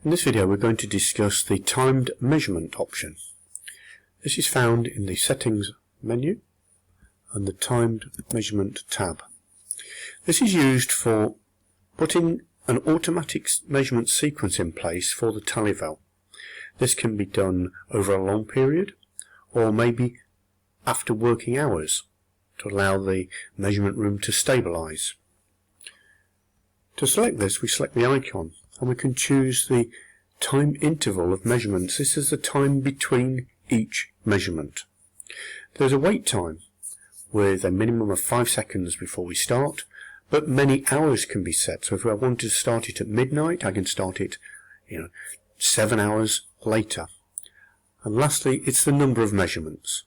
In this video we're going to discuss the timed measurement option. This is found in the settings menu and the timed measurement tab. This is used for putting an automatic measurement sequence in place for the Talyvel. This can be done over a long period or maybe after working hours to allow the measurement room to stabilize. To select this, we select the icon and we can choose the time interval of measurements. This is the time between each measurement. There's a wait time with a minimum of 5 seconds before we start, but many hours can be set. So if I want to start it at midnight, I can start it 7 hours later. And lastly, it's the number of measurements.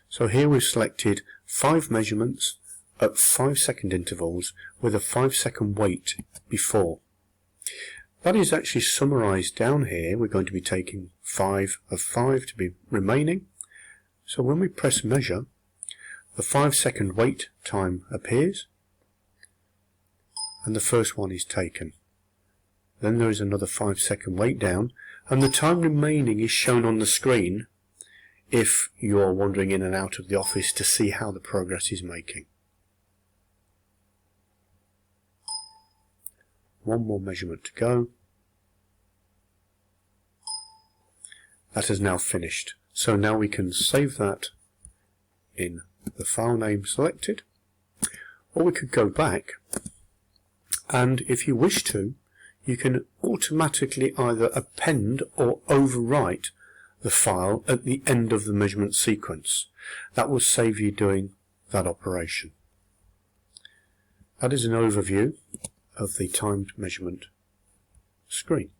So here we've selected 5 measurements at 5-second intervals with a 5-second wait before. That is actually summarized down here. We're going to be taking 5 of 5 to be remaining. So when we press measure, the 5-second wait time appears and the first one is taken. Then there is another 5-second wait down and the time remaining is shown on the screen if you're wandering in and out of the office to see how the progress is making. One more measurement to go. That has now finished. So now we can save that in the file name selected, or we could go back and if you wish to, you can automatically either append or overwrite the file at the end of the measurement sequence. That will save you doing that operation. That is an overview of the timed measurement screen.